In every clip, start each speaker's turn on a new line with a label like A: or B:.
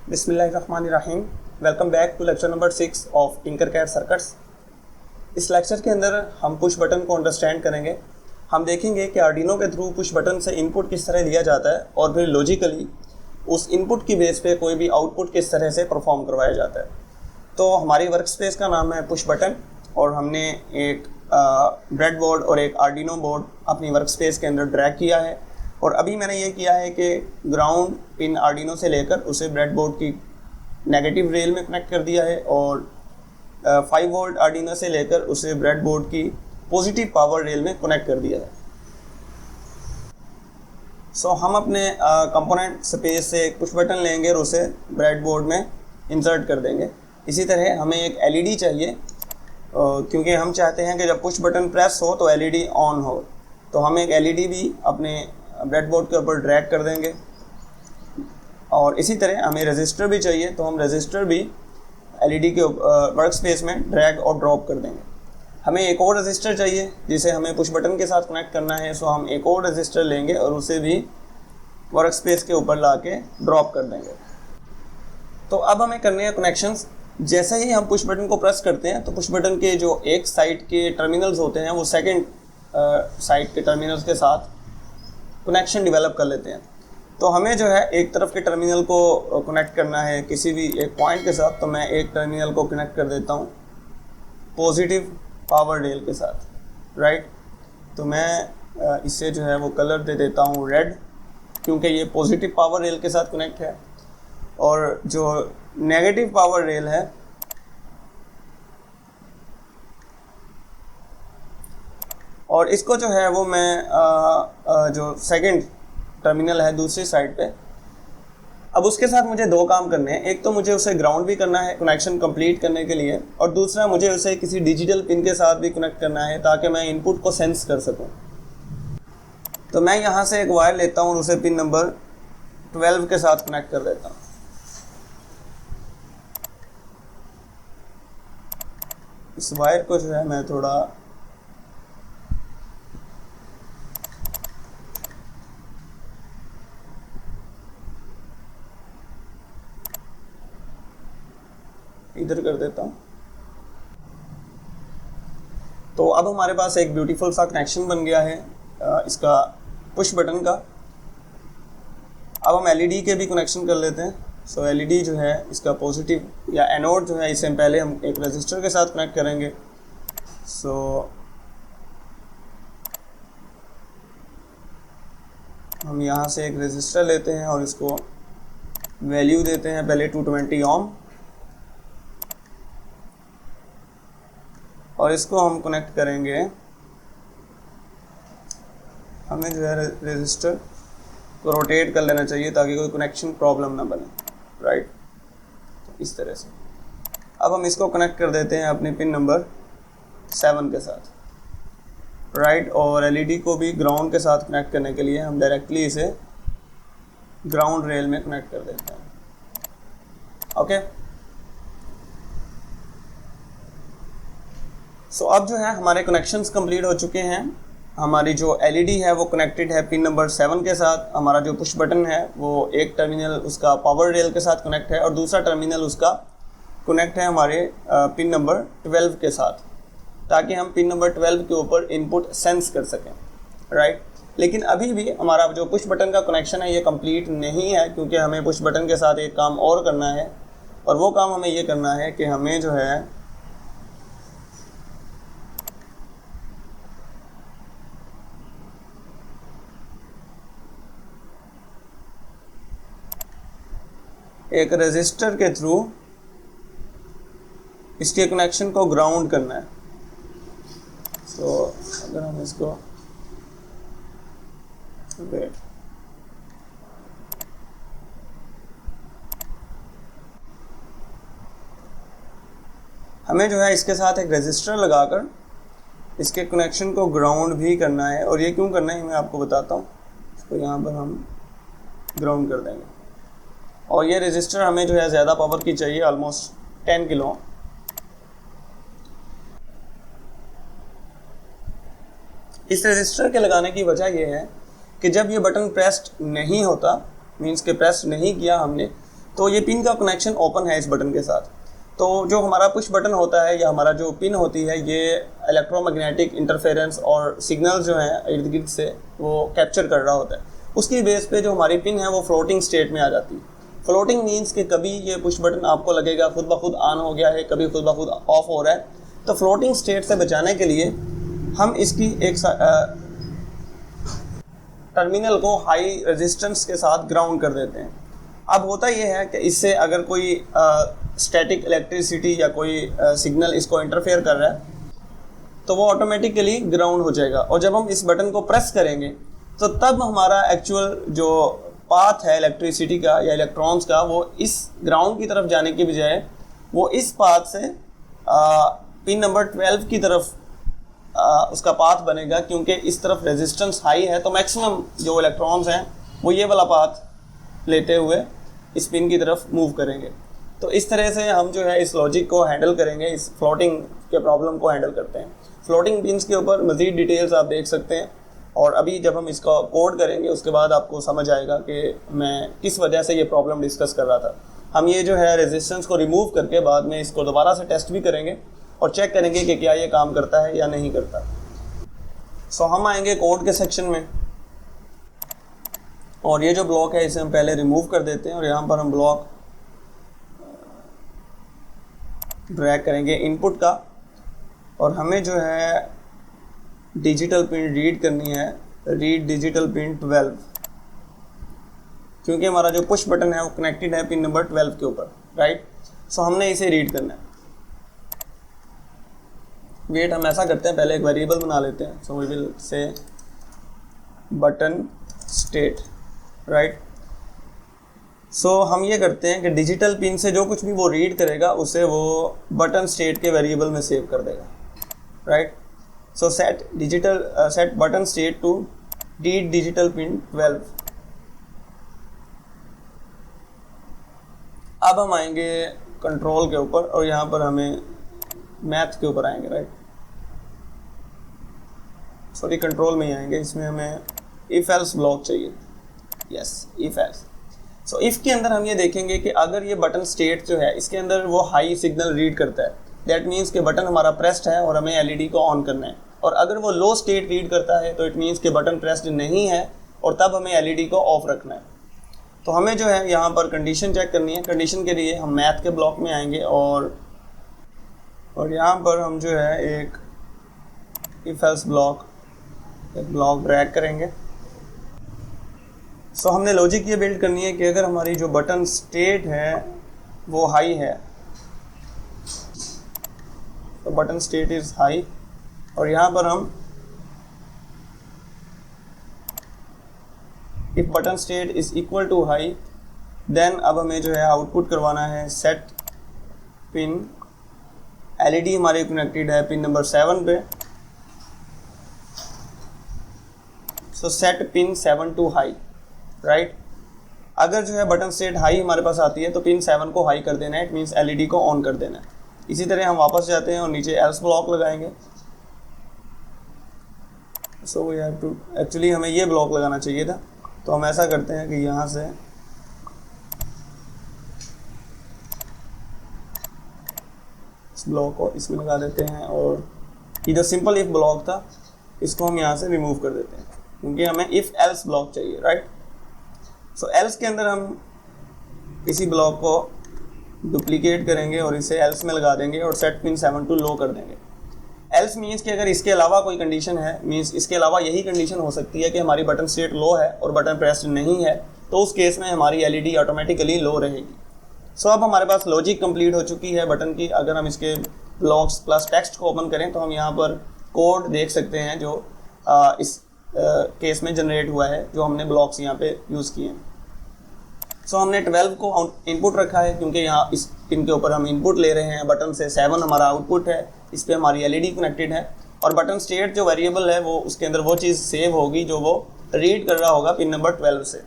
A: बिस्मिल्लाहिर्रहमानिर्रहीम। Welcome back to lecture number 6 of Tinkercad circuits. इस lecture के अंदर हम पुश बटन को अंडरस्टैंड करेंगे। हम देखेंगे कि आर्डिनो के थ्रू पुश बटन से इनपुट किस तरह लिया जाता है और फिर लॉजिकली उस इनपुट की बेस पे कोई भी आउटपुट किस तरह से परफॉर्म करवाया जाता है। तो हमारी वर्क स्पेस का नाम है पुश बटन और हमने एक ब्रेड बोर्ड और एक आर्डिनो बोर्ड अपनी वर्क स्पेस के अंदर ड्रैग किया है। और अभी मैंने ये किया है कि ग्राउंड पिन आर्डिनो से लेकर उसे ब्रेड बोर्ड की नेगेटिव रेल में कनेक्ट कर दिया है और 5 वोल्ट आर्डिनो से लेकर उसे ब्रेड बोर्ड की पॉजिटिव पावर रेल में कनेक्ट कर दिया है। सो हम अपने कंपोनेंट स्पेस से एक पुश बटन लेंगे और उसे ब्रेड बोर्ड में इंसर्ट कर देंगे। इसी तरह हमें एक एलईडी चाहिए क्योंकि हम चाहते हैं कि जब पुश बटन प्रेस हो तो एलईडी ऑन हो। तो हम एक एलईडी भी अपने ब्रेड बोर्ड के ऊपर ड्रैग कर देंगे और इसी तरह हमें रजिस्टर भी चाहिए तो हम रजिस्टर भी एलईडी के वर्क स्पेस में ड्रैग और ड्रॉप कर देंगे। हमें एक और रजिस्टर चाहिए जिसे हमें पुश बटन के साथ कनेक्ट करना है। सो हम एक और रजिस्टर लेंगे और उसे भी वर्क स्पेस के ऊपर ला के ड्रॉप कर देंगे। तो अब हमें करने हैं कनेक्शंस। जैसे ही हम पुश बटन को प्रेस करते हैं तो पुश बटन के जो एक साइड के टर्मिनल्स होते हैं वो सेकंड साइड के टर्मिनल्स के साथ कनेक्शन डेवलप कर लेते हैं। तो हमें जो है एक तरफ के टर्मिनल को कनेक्ट करना है किसी भी एक पॉइंट के साथ। तो मैं एक टर्मिनल को कनेक्ट कर देता हूँ पॉजिटिव पावर रेल के साथ, राइट। तो मैं इससे जो है वो कलर दे देता हूँ रेड क्योंकि ये पॉजिटिव पावर रेल के साथ कनेक्ट है। और जो नेगेटिव पावर रेल है और इसको जो है वो मैं जो सेकंड टर्मिनल है दूसरी साइड पे, अब उसके साथ मुझे दो काम करने हैं। एक तो मुझे उसे ग्राउंड भी करना है कनेक्शन कंप्लीट करने के लिए और दूसरा मुझे उसे किसी डिजिटल पिन के साथ भी कनेक्ट करना है ताकि मैं इनपुट को सेंस कर सकूं। तो मैं यहाँ से एक वायर लेता हूँ और उसे पिन नंबर 12 के साथ कनेक्ट कर देता हूँ। इस वायर को जो है मैं थोड़ा इधर कर देता हूँ। तो अब हमारे पास एक ब्यूटीफुल सा कनेक्शन बन गया है इसका पुश बटन का। अब हम एलईडी के भी कनेक्शन कर लेते हैं। सो एलईडी जो है इसका पॉजिटिव या एनोड जो है इसे पहले हम एक रजिस्टर के साथ कनेक्ट करेंगे। सो हम यहाँ से एक रजिस्टर लेते हैं और इसको वैल्यू देते हैं पहले 220 ओम और इसको हम कनेक्ट करेंगे। हमें जो है रजिस्टर को रोटेट कर लेना चाहिए ताकि कोई कनेक्शन प्रॉब्लम ना बने, राइट। तो इस तरह से अब हम इसको कनेक्ट कर देते हैं अपने पिन नंबर 7 के साथ, राइट। और एलईडी को भी ग्राउंड के साथ कनेक्ट करने के लिए हम डायरेक्टली इसे ग्राउंड रेल में कनेक्ट कर देते हैं, ओके। सो अब जो है हमारे कनेक्शंस कंप्लीट हो चुके हैं। हमारी जो एलईडी है वो कनेक्टेड है पिन नंबर 7 के साथ। हमारा जो पुश बटन है वो एक टर्मिनल उसका पावर रेल के साथ कनेक्ट है और दूसरा टर्मिनल उसका कनेक्ट है हमारे पिन नंबर 12 के साथ ताकि हम पिन नंबर 12 के ऊपर इनपुट सेंस कर सकें, राइट। लेकिन अभी भी हमारा जो पुश बटन का कनेक्शन है ये कंप्लीट नहीं है क्योंकि हमें पुश बटन के साथ एक काम और करना है और वो काम हमें ये करना है कि हमें जो है एक रजिस्टर के थ्रू इसके कनेक्शन को ग्राउंड करना है। तो अगर हम इसको वेट हमें जो है इसके साथ एक रजिस्टर लगाकर इसके कनेक्शन को ग्राउंड भी करना है। और ये क्यों करना है मैं आपको बताता हूँ। इसको यहाँ पर हम ग्राउंड कर देंगे और ये रजिस्टर हमें जो है ज़्यादा पावर की चाहिए, ऑलमोस्ट 10 किलो। इस रजिस्टर के लगाने की वजह यह है कि जब ये बटन प्रेस्ड नहीं होता, मींस के प्रेस नहीं किया हमने, तो ये पिन का कनेक्शन ओपन है इस बटन के साथ। तो जो हमारा पुश बटन होता है या हमारा जो पिन होती है ये इलेक्ट्रोमैग्नेटिक इंटरफेरेंस और सिग्नल जो है इर्द गिर्द से वो कैप्चर कर रहा होता है। उसकी बेस पे जो हमारी पिन है वो फ्लोटिंग स्टेट में आ जाती है। फ्लोटिंग मीन्स कि कभी ये पुश बटन आपको लगेगा खुद ब खुद ऑन हो गया है, कभी खुद ब खुद ऑफ हो रहा है। तो फ्लोटिंग स्टेट से बचाने के लिए हम इसकी एक टर्मिनल को हाई रेजिस्टेंस के साथ ग्राउंड कर देते हैं। अब होता यह है कि इससे अगर कोई स्टैटिक इलेक्ट्रिसिटी या कोई सिग्नल इसको इंटरफेयर कर रहा है तो वो ऑटोमेटिकली ग्राउंड हो जाएगा। और जब हम इस बटन को प्रेस करेंगे तो तब हमारा एक्चुअल जो पाथ है इलेक्ट्रिसिटी का या इलेक्ट्रॉन्स का वो इस ग्राउंड की तरफ जाने की बजाय वो इस पाथ से पिन नंबर 12 की तरफ उसका पाथ बनेगा, क्योंकि इस तरफ रेजिस्टेंस हाई है तो मैक्सिमम जो इलेक्ट्रॉन्स हैं वो ये वाला पाथ लेते हुए इस पिन की तरफ मूव करेंगे। तो इस तरह से हम जो है इस लॉजिक को हैंडल करेंगे, इस फ्लोटिंग के प्रॉब्लम को हैंडल करते हैं। फ्लोटिंग पिन्स के ऊपर मज़ीद डिटेल्स आप देख सकते हैं और अभी जब हम इसका कोड करेंगे उसके बाद आपको समझ आएगा कि मैं किस वजह से ये प्रॉब्लम डिस्कस कर रहा था। हम ये जो है रेजिस्टेंस को रिमूव करके बाद में इसको दोबारा से टेस्ट भी करेंगे और चेक करेंगे कि क्या ये काम करता है या नहीं करता। सो हम आएंगे कोड के सेक्शन में और ये जो ब्लॉक है इसे हम पहले रिमूव कर देते हैं और यहाँ पर हम ब्लॉक ड्रैग करेंगे इनपुट का और हमें जो है डिजिटल पिन रीड करनी है, रीड डिजिटल पिन 12, क्योंकि हमारा जो पुश बटन है वो कनेक्टेड है पिन नंबर 12 के ऊपर, राइट। सो हमने इसे रीड करना है। वेट, हम ऐसा करते हैं पहले एक वेरिएबल बना लेते हैं। So we will say button state, right. सो हम ये करते हैं कि डिजिटल पिन से जो कुछ भी वो रीड करेगा उसे वो बटन स्टेट के वेरिएबल में सेव कर देगा, right. So set button state to read digital pin 12। अब हम आएंगे कंट्रोल के ऊपर और यहाँ पर हमें मैथ के ऊपर आएंगे, राइट। सॉरी, कंट्रोल में ही आएंगे। इसमें हमें इफ एल्स ब्लॉक चाहिए, yes, if else. So if के अंदर हम ये देखेंगे कि अगर ये बटन स्टेट जो है इसके अंदर वो हाई सिग्नल रीड करता है, दैट मीन्स कि बटन हमारा प्रेस्ड है और हमें एलईडी को ऑन करना है। और अगर वो लो स्टेट रीड करता है तो इट मीन्स कि बटन प्रेस्ड नहीं है और तब हमें एलईडी को ऑफ रखना है। तो हमें जो है यहाँ पर कंडीशन चेक करनी है। कंडीशन के लिए हम मैथ के ब्लॉक में आएंगे और यहाँ पर हम जो है एक इफ एल्स ब्लॉक ड्रैग करेंगे। सो हमने लॉजिक ये बिल्ड करनी है कि अगर हमारी जो बटन स्टेट है वो हाई है तो बटन स्टेट इज हाई और यहाँ पर हम if button state is equal to high then अब हमें जो है आउटपुट करवाना है सेट पिन। एलईडी हमारे कनेक्टेड है पिन नंबर 7 पे। So set pin 7 to high, right. अगर जो है बटन स्टेट हाई हमारे पास आती है तो पिन 7 को हाई कर देना है, इट मीन्स एलईडी को ऑन कर देना है। इसी तरह हम वापस जाते हैं और नीचे एल्स ब्लॉक लगाएंगे। So we have to, actually हमें ये ब्लॉक लगाना चाहिए था, तो हम ऐसा करते हैं कि यहाँ से इस ब्लॉक को इसमें लगा देते हैं और ये जो सिंपल इफ ब्लॉक था इसको हम यहाँ से रिमूव कर देते हैं क्योंकि हमें इफ एल्स ब्लॉक चाहिए, राइट। सो एल्स के अंदर हम इसी ब्लॉक को डुप्लीकेट करेंगे और इसे एल्स में लगा देंगे और सेट पिन 7 टू लो कर देंगे। एल्स मीन्स कि अगर इसके अलावा कोई कंडीशन है, मीन्स इसके अलावा यही कंडीशन हो सकती है कि हमारी बटन स्टेट लो है और बटन प्रेस्ड नहीं है, तो उस केस में हमारी एलईडी ऑटोमेटिकली लो रहेगी। सो अब हमारे पास लॉजिक कंप्लीट हो चुकी है बटन की। अगर हम इसके ब्लॉक्स प्लस टेक्स्ट को ओपन करें तो हम यहाँ पर कोड देख सकते हैं जो इस केस में जनरेट हुआ है, जो हमने ब्लॉक्स यहाँ पे यूज़ किए हैं। सो हमने 12 को इनपुट रखा है क्योंकि यहाँ इस पिन के ऊपर हम इनपुट ले रहे हैं। बटन से 7 हमारा आउटपुट है, इस पर हमारी एलईडी कनेक्टेड है और बटन स्टेट जो वेरिएबल है वो उसके अंदर वो चीज़ सेव होगी जो वो रीड कर रहा होगा पिन नंबर 12 से।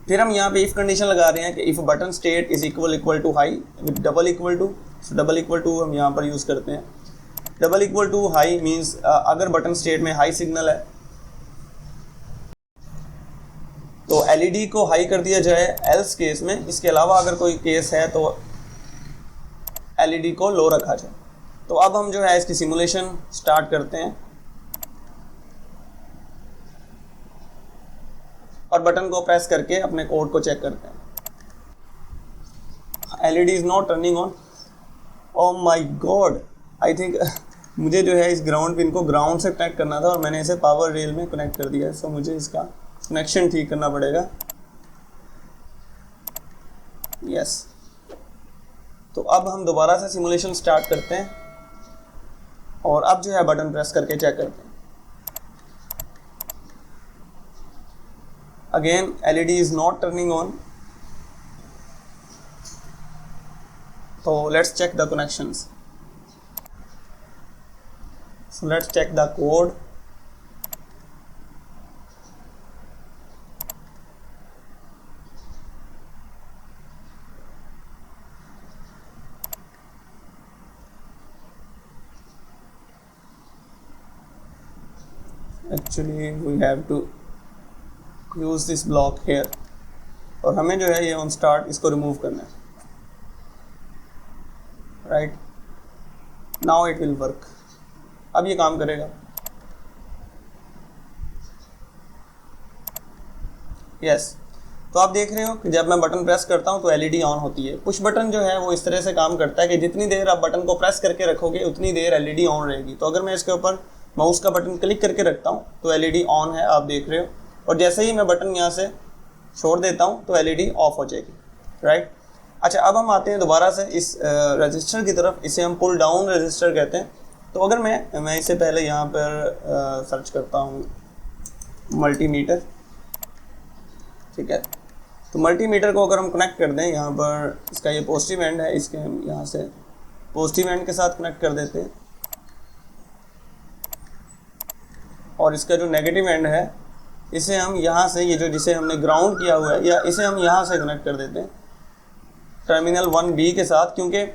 A: फिर हम यहाँ पे इफ कंडीशन लगा रहे हैं कि if button state is equal to high with double equal to. So double equal to हम यहाँ पर यूज़ करते हैं। Double equal to high means अगर बटन स्टेट में हाई सिग्नल है तो एलईडी को हाई कर दिया जाए एल्स केस में, इसके अलावा अगर कोई केस है तो एलईडी को लो रखा जाए। तो अब हम जो है इसकी सिमुलेशन स्टार्ट करते हैं और बटन को प्रेस करके अपने कोड को चेक करते हैं। LED is not turning on. Oh my God, I think मुझे जो है इस ग्राउंड पिन को ग्राउंड से कनेक्ट करना था और मैंने इसे पावर रेल में कनेक्ट कर दिया है। सो मुझे इसका कनेक्शन ठीक करना पड़ेगा। यस, तो अब हम दोबारा से सिमुलेशन स्टार्ट करते हैं और अब जो है बटन प्रेस करके चेक करते हैं। Again LED is not turning on. तो let's check the connections. So let's check the code. Actually we have to use this block here और हमें जो है ये on start इसको remove करना है। Right, now it will work. अब ये काम करेगा। यस, तो आप देख रहे हो कि जब मैं बटन प्रेस करता हूँ तो एलईडी ऑन होती है। पुश बटन जो है वो इस तरह से काम करता है कि जितनी देर आप बटन को प्रेस करके रखोगे उतनी देर एलईडी ऑन रहेगी। तो अगर मैं इसके ऊपर माउस का बटन क्लिक करके रखता हूँ तो एलईडी ऑन है, आप देख रहे हो, और जैसे ही मैं बटन यहाँ से छोड़ देता हूँ तो एलईडी ऑफ हो जाएगी। राइट, अच्छा, अब हम आते हैं दोबारा से इस रजिस्टर की तरफ। इसे हम पुल डाउन रजिस्टर कहते हैं। तो अगर मैं इसे पहले यहाँ पर सर्च करता हूँ मल्टीमीटर, ठीक है। तो मल्टीमीटर को अगर हम कनेक्ट कर दें यहाँ पर, इसका ये पॉजिटिव एंड है, इसके हम यहाँ से पॉजिटिव एंड के साथ कनेक्ट कर देते हैं और इसका जो नेगेटिव एंड है इसे हम यहाँ से, ये जो जिसे हमने ग्राउंड किया हुआ है, या इसे हम यहाँ से कनेक्ट कर देते हैं टर्मिनल 1B के साथ, क्योंकि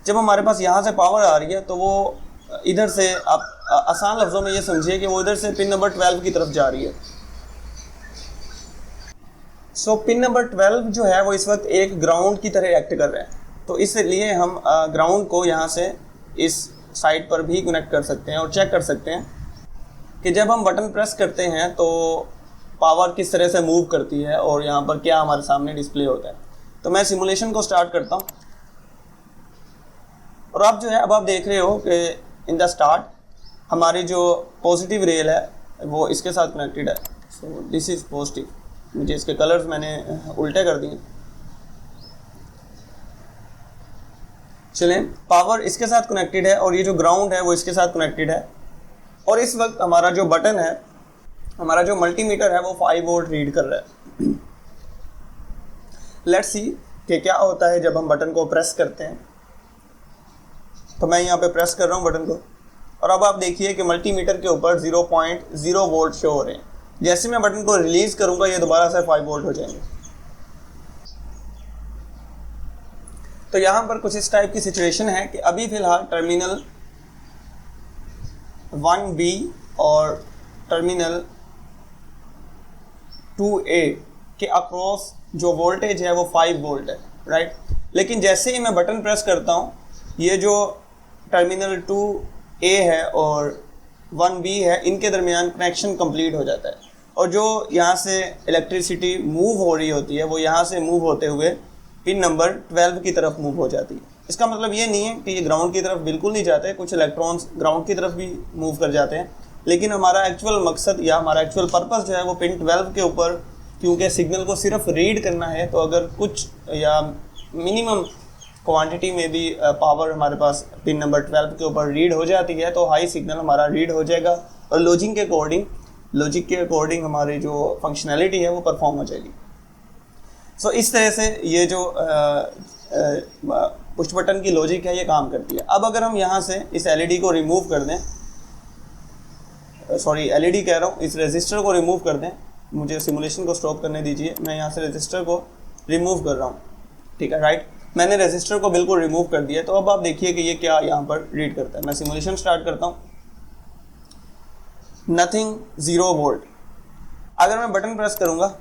A: जब हमारे पास यहाँ से पावर आ रही है तो वो इधर से, आप आसान लफ्ज़ों में ये समझिए कि वो इधर से पिन नंबर 12 की तरफ जा रही है। सो पिन नंबर 12 जो है वो इस वक्त एक ग्राउंड की तरह एक्ट कर रहा है। तो इसलिए हम ग्राउंड को यहाँ से इस साइड पर भी कनेक्ट कर सकते हैं और चेक कर सकते हैं कि जब हम बटन प्रेस करते हैं तो पावर किस तरह से मूव करती है और यहाँ पर क्या हमारे सामने डिस्प्ले होता है। तो मैं सिमुलेशन को स्टार्ट करता हूँ और अब जो है, अब आप देख रहे हो कि इन द स्टार्ट हमारी जो पॉजिटिव रेल है वो इसके साथ कनेक्टेड है। So this is positive. मुझे इसके कलर्स मैंने उल्टे कर दिए। चलें, पावर इसके साथ कनेक्टेड है और ये जो ग्राउंड है वो इसके साथ कनेक्टेड है। और इस वक्त हमारा जो बटन है, हमारा जो मल्टीमीटर है वो 5 वोल्ट रीड कर रहा है। लेट्स सी कि क्या होता है जब हम बटन को प्रेस करते हैं। तो मैं यहाँ पे प्रेस कर रहा हूँ बटन को और अब आप देखिए कि मल्टीमीटर के ऊपर 0.0 वोल्ट शो हो रहे हैं। जैसे मैं बटन को रिलीज़ करूँगा ये दोबारा से 5 वोल्ट हो जाएंगे। तो यहाँ पर कुछ इस टाइप की सिचुएशन है कि अभी फ़िलहाल टर्मिनल 1B और टर्मिनल 2A के अक्रॉस जो वोल्टेज है वो 5 वोल्ट है। राइट, लेकिन जैसे ही मैं बटन प्रेस करता हूँ ये जो टर्मिनल 2A है और 1B है, इनके दरमियान कनेक्शन कंप्लीट हो जाता है और जो यहाँ से इलेक्ट्रिसिटी मूव हो रही होती है वो यहाँ से मूव होते हुए पिन नंबर 12 की तरफ मूव हो जाती है। इसका मतलब ये नहीं है कि ये ग्राउंड की तरफ बिल्कुल नहीं जाते, कुछ इलेक्ट्रॉन्स ग्राउंड की तरफ भी मूव कर जाते हैं, लेकिन हमारा एक्चुअल मकसद या हमारा एक्चुअल पर्पस जो है वो पिन 12 के ऊपर, क्योंकि सिग्नल को सिर्फ रीड करना है, तो अगर कुछ या मिनिमम क्वांटिटी में भी पावर हमारे पास पिन नंबर 12 के ऊपर रीड हो जाती है तो हाई सिग्नल हमारा रीड हो जाएगा और लॉजिक के अकॉर्डिंग हमारी जो फंक्शनैलिटी है वो परफॉर्म हो जाएगी। सो इस तरह से ये जो पुश बटन की लॉजिक है ये काम करती है। अब अगर हम यहाँ से इस एलईडी को रिमूव कर दें, सॉरी एलईडी कह रहा हूँ, इस रजिस्टर को रिमूव कर दें, मुझे सिमुलेशन को स्टॉप करने दीजिए, मैं यहाँ से रजिस्टर को रिमूव कर रहा हूँ। ठीक है, राइट, मैंने रजिस्टर को बिल्कुल रिमूव कर दिया। तो अब आप देखिए कि ये क्या यहाँ पर रीड करता है। मैं सिमुलेशन स्टार्ट करता हूँ, नथिंग, 0 वोल्ट। अगर मैं बटन प्रेस करूँगा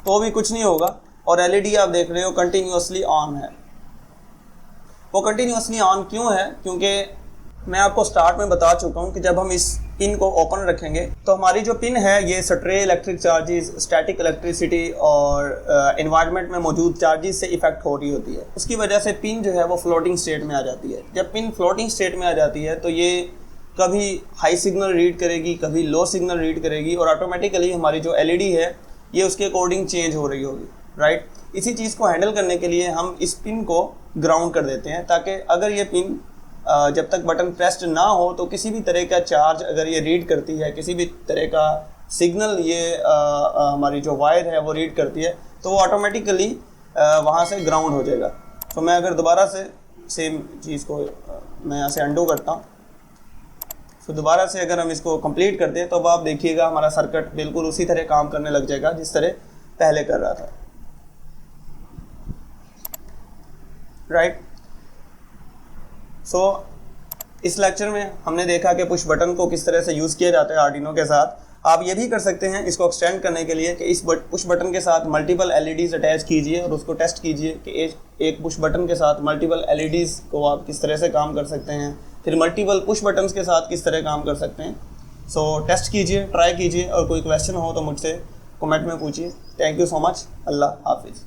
A: तो भी कुछ नहीं होगा। और एलईडी आप देख रहे हो कंटिन्यूसली ऑन है। वो कंटिन्यूसली ऑन क्यों है? क्योंकि मैं आपको स्टार्ट में बता चुका हूँ कि जब हम इस पिन को ओपन रखेंगे तो हमारी जो पिन है ये stray electric charges, static electricity और एनवायरनमेंट में मौजूद चार्जेस से इफेक्ट हो रही होती है। उसकी वजह से पिन जो है वो फ्लोटिंग स्टेट में आ जाती है। जब पिन फ्लोटिंग स्टेट में आ जाती है तो ये कभी हाई सिग्नल रीड करेगी, कभी लो सिग्नल रीड करेगी और ऑटोमेटिकली हमारी जो एलईडी है ये उसके अकॉर्डिंग चेंज हो रही होगी, राइट। इसी चीज़ को हैंडल करने के लिए हम इस पिन को ग्राउंड कर देते हैं, ताकि अगर ये पिन जब तक बटन प्रेस्ड ना हो तो किसी भी तरह का चार्ज अगर ये रीड करती है, किसी भी तरह का सिग्नल ये हमारी जो वायर है वो रीड करती है, तो वो ऑटोमेटिकली वहाँ से ग्राउंड हो जाएगा। तो मैं अगर दोबारा से सेम चीज़ को मैं यहाँ से अंडू करता हूँ, तो दोबारा से अगर हम इसको कंप्लीट करते हैं तो अब आप देखिएगा हमारा सर्किट बिल्कुल उसी तरह काम करने लग जाएगा जिस तरह पहले कर रहा था, राइट। सो इस लेक्चर में हमने देखा कि पुश बटन को किस तरह से यूज़ किया जाता है आर्डिनो के साथ। आप ये भी कर सकते हैं इसको एक्सटेंड करने के लिए कि इस पुश बटन के साथ मल्टीपल एलईडीज अटैच कीजिए और उसको टेस्ट कीजिए कि एक पुश बटन के साथ मल्टीपल एलईडीज को आप किस तरह से काम कर सकते हैं, फिर मल्टीपल पुश बटन्स के साथ किस तरह काम कर सकते हैं। सो टेस्ट कीजिए, ट्राई कीजिए और कोई क्वेश्चन हो तो मुझसे कमेंट में पूछिए। Thank you so much. अल्लाह हाफिज़।